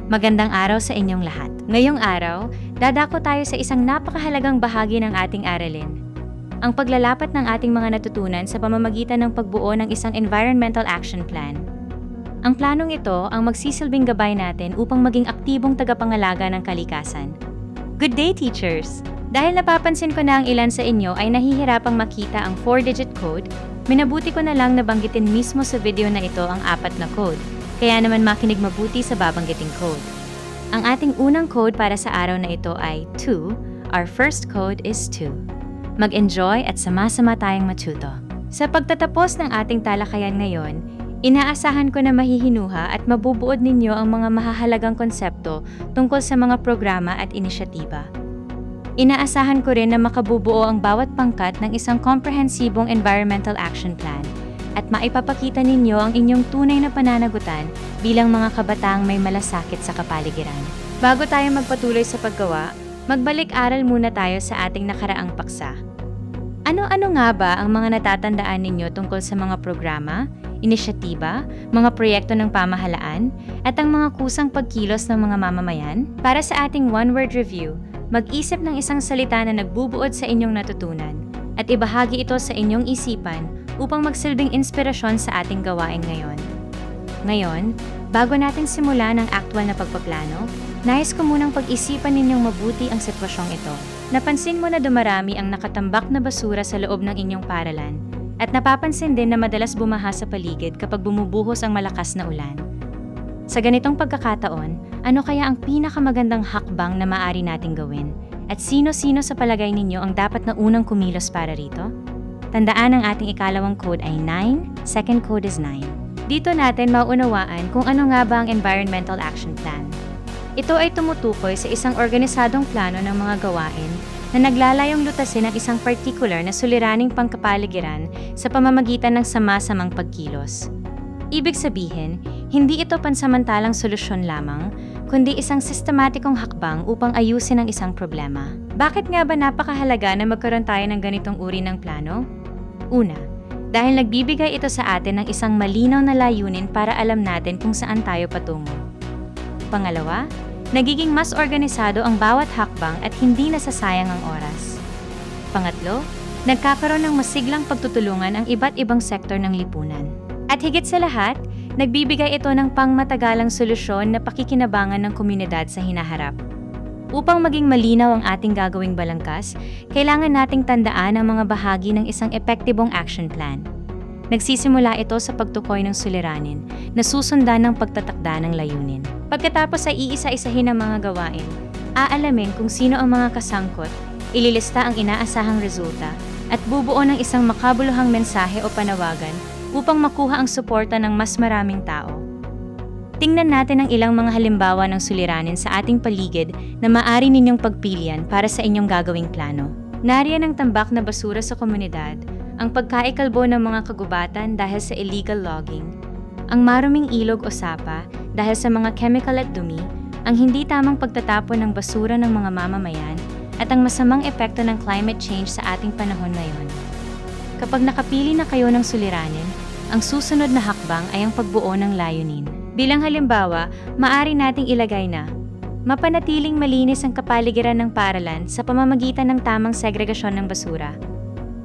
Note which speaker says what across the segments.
Speaker 1: Magandang araw sa inyong lahat. Ngayong araw, dadako tayo sa isang napakahalagang bahagi ng ating aralin. Ang paglalapat ng ating mga natutunan sa pamamagitan ng pagbuo ng isang Environmental Action Plan. Ang planong ito ang magsisilbing gabay natin upang maging aktibong tagapangalaga ng kalikasan. Good day, teachers! Dahil napapansin ko na ang ilan sa inyo ay nahihirapang makita ang 4-digit code, minabuti ko na lang nabanggitin mismo sa video na ito ang 4 na code. Kaya naman makinig mabuti sa babanggiting code. Ang ating unang code para sa araw na ito ay 2. Our first code is 2. Mag-enjoy at sama-sama tayong matuto. Sa pagtatapos ng ating talakayan ngayon, inaasahan ko na mahihinuha at mabubuod ninyo ang mga mahahalagang konsepto tungkol sa mga programa at inisyatiba. Inaasahan ko rin na makabubuo ang bawat pangkat ng isang komprehensibong environmental action plan at maipapakita ninyo ang inyong tunay na pananagutan bilang mga kabataang may malasakit sa kapaligiran. Bago tayo magpatuloy sa paggawa, magbalik-aral muna tayo sa ating nakaraang paksa. Ano-ano nga ba ang mga natatandaan ninyo tungkol sa mga programa, inisyatiba, mga proyekto ng pamahalaan, at ang mga kusang pagkilos ng mga mamamayan? Para sa ating one-word review, mag-isip ng isang salita na nagbubuod sa inyong natutunan at ibahagi ito sa inyong isipan upang magsilbing inspirasyon sa ating gawain ngayon. Ngayon, bago natin simulan ang aktwal na pagpaplano, nais ko munang pag-isipan ninyong mabuti ang sitwasyong ito. Napansin mo na dumarami ang nakatambak na basura sa loob ng inyong paaralan at napapansin din na madalas bumaha sa paligid kapag bumubuhos ang malakas na ulan. Sa ganitong pagkakataon, ano kaya ang pinakamagandang hakbang na maaari nating gawin? At sino-sino sa palagay ninyo ang dapat na unang kumilos para rito? Tandaan ang ating ikalawang code ay 9, second code is 9. Dito natin maunawaan kung ano nga ba ang Environmental Action Plan. Ito ay tumutukoy sa isang organisadong plano ng mga gawain na naglalayong lutasin ang isang particular na suliraning pangkapaligiran sa pamamagitan ng sama-samang pagkilos. Ibig sabihin, hindi ito pansamantalang solusyon lamang, kundi isang sistematikong hakbang upang ayusin ang isang problema. Bakit nga ba napakahalaga na magkaroon tayo ng ganitong uri ng plano? Una, dahil nagbibigay ito sa atin ng isang malinaw na layunin para alam natin kung saan tayo patungo. Pangalawa, nagiging mas organisado ang bawat hakbang at hindi nasasayang ang oras. Pangatlo, nagkakaroon ng masiglang pagtutulungan ang iba't ibang sektor ng lipunan. At higit sa lahat, nagbibigay ito ng pangmatagalang solusyon na pakikinabangan ng komunidad sa hinaharap. Upang maging malinaw ang ating gagawing balangkas, kailangan nating tandaan ang mga bahagi ng isang epektibong action plan. Nagsisimula ito sa pagtukoy ng suliranin na susundan ng pagtatakda ng layunin. Pagkatapos ay iisa-isahin ang mga gawain, aalamin kung sino ang mga kasangkot, ililista ang inaasahang resulta, at bubuo ng isang makabuluhang mensahe o panawagan upang makuha ang suporta ng mas maraming tao. Tingnan natin ang ilang mga halimbawa ng suliranin sa ating paligid na maaari ninyong pagpilian para sa inyong gagawing plano. Nariyan ang tambak na basura sa komunidad, ang pagkaikalbo ng mga kagubatan dahil sa illegal logging, ang maruming ilog o sapa dahil sa mga chemical at dumi, ang hindi tamang pagtatapon ng basura ng mga mamamayan, at ang masamang epekto ng climate change sa ating panahon ngayon. Kapag nakapili na kayo ng suliranin, ang susunod na hakbang ay ang pagbuo ng layunin. Bilang halimbawa, maaari nating ilagay na mapanatiling malinis ang kapaligiran ng paaralan sa pamamagitan ng tamang segregasyon ng basura.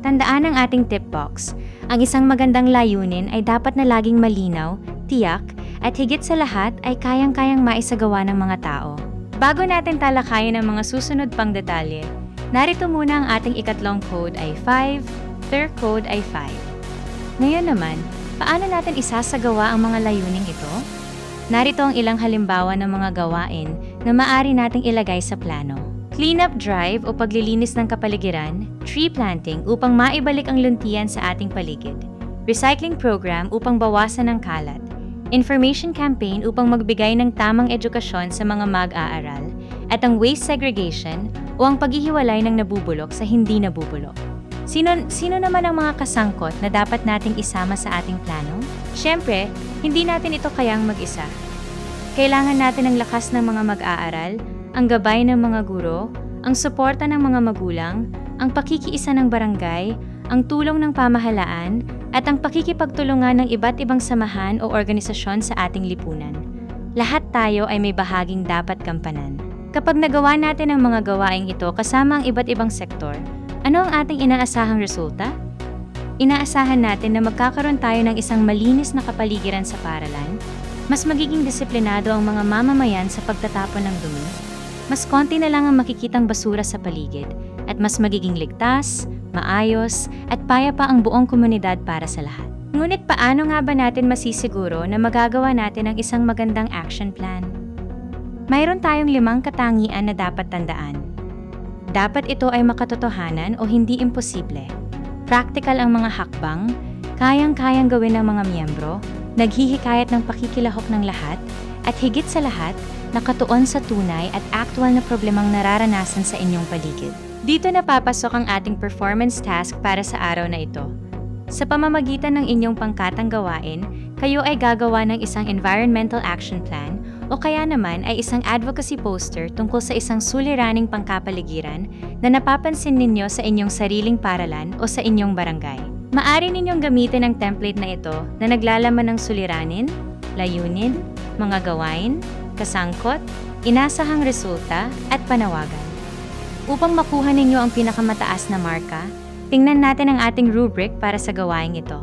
Speaker 1: Tandaan ang ating tip box. Ang isang magandang layunin ay dapat na laging malinaw, tiyak, at higit sa lahat ay kayang-kayang maisagawa ng mga tao. Bago natin talakayin ang mga susunod pang detalye, narito muna ang ating ikatlong code ay 5, third code ay 5. Ngayon naman, paano natin isasagawa ang mga layuning ito? Narito ang ilang halimbawa ng mga gawain na maaari nating ilagay sa plano. Cleanup drive o paglilinis ng kapaligiran, tree planting upang maibalik ang luntian sa ating paligid, recycling program upang bawasan ang kalat, information campaign upang magbigay ng tamang edukasyon sa mga mag-aaral, at ang waste segregation o ang paghihiwalay ng nabubulok sa hindi nabubulok. Sino naman ang mga kasangkot na dapat nating isama sa ating plano? Siyempre, hindi natin ito kayang mag-isa. Kailangan natin ang lakas ng mga mag-aaral, ang gabay ng mga guro, ang suporta ng mga magulang, ang pakikiisa ng barangay, ang tulong ng pamahalaan, at ang pakikipagtulungan ng iba't ibang samahan o organisasyon sa ating lipunan. Lahat tayo ay may bahaging dapat gampanan. Kapag nagawa natin ang mga gawaing ito kasama ang iba't ibang sektor, ano ang ating inaasahang resulta? Inaasahan natin na magkakaroon tayo ng isang malinis na kapaligiran sa paaralan, mas magiging disiplinado ang mga mamamayan sa pagtatapon ng dumi, mas konti na lang ang makikitang basura sa paligid, at mas magiging ligtas, maayos, at payapa ang buong komunidad para sa lahat. Ngunit paano nga ba natin masisiguro na magagawa natin ang isang magandang action plan? Mayroon tayong 5 katangian na dapat tandaan. Dapat ito ay makatotohanan o hindi imposible. Praktikal ang mga hakbang, kayang-kayang gawin ng mga miyembro, naghihikayat ng pakikilahok ng lahat, at higit sa lahat, nakatuon sa tunay at aktwal na problemang nararanasan sa inyong paligid. Dito napapasok ang ating performance task para sa araw na ito. Sa pamamagitan ng inyong pangkatang gawain, kayo ay gagawa ng isang environmental action plan o kaya naman ay isang advocacy poster tungkol sa isang suliraning pangkapaligiran na napapansin ninyo sa inyong sariling paaralan o sa inyong barangay. Maaari ninyong gamitin ang template na ito na naglalaman ng suliranin, layunin, mga gawain, kasangkot, inasahang resulta, at panawagan. Upang makuha ninyo ang pinakamataas na marka, tingnan natin ang ating rubric para sa gawaing ito.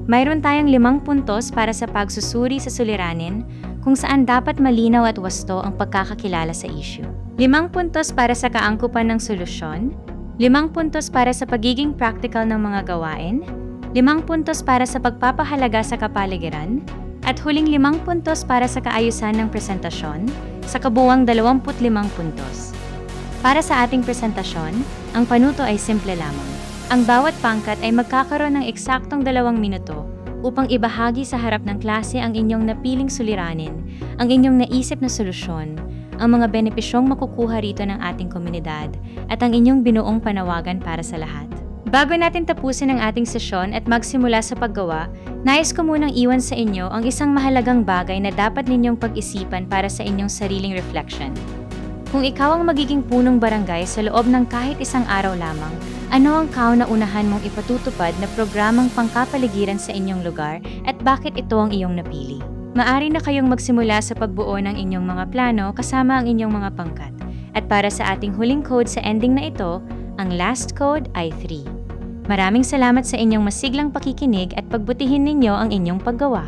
Speaker 1: Mayroon tayong 5 puntos para sa pagsusuri sa suliranin kung saan dapat malinaw at wasto ang pagkakakilala sa issue. 5 puntos para sa kaangkupan ng solusyon, 5 puntos para sa pagiging practical ng mga gawain, 5 puntos para sa pagpapahalaga sa kapaligiran, at huling 5 puntos para sa kaayusan ng presentasyon, sa kabuuang 25 puntos. Para sa ating presentasyon, ang panuto ay simple lamang. Ang bawat pangkat ay magkakaroon ng eksaktong 2 minuto upang ibahagi sa harap ng klase ang inyong napiling suliranin, ang inyong naisip na solusyon, ang mga benepisyong makukuha rito ng ating komunidad, at ang inyong binuong panawagan para sa lahat. Bago natin tapusin ang ating sesyon at magsimula sa paggawa, nais ko munang iwan sa inyo ang isang mahalagang bagay na dapat ninyong pag-isipan para sa inyong sariling reflection. Kung ikaw ang magiging punong barangay sa loob ng kahit isang araw lamang, ano ang kauna-unahan mong ipatutupad na programang pangkapaligiran sa inyong lugar at bakit ito ang iyong napili? Maari na kayong magsimula sa pagbuo ng inyong mga plano kasama ang inyong mga pangkat. At para sa ating huling code sa ending na ito, ang last code ay 3. Maraming salamat sa inyong masiglang pakikinig at pagbutihin ninyo ang inyong paggawa.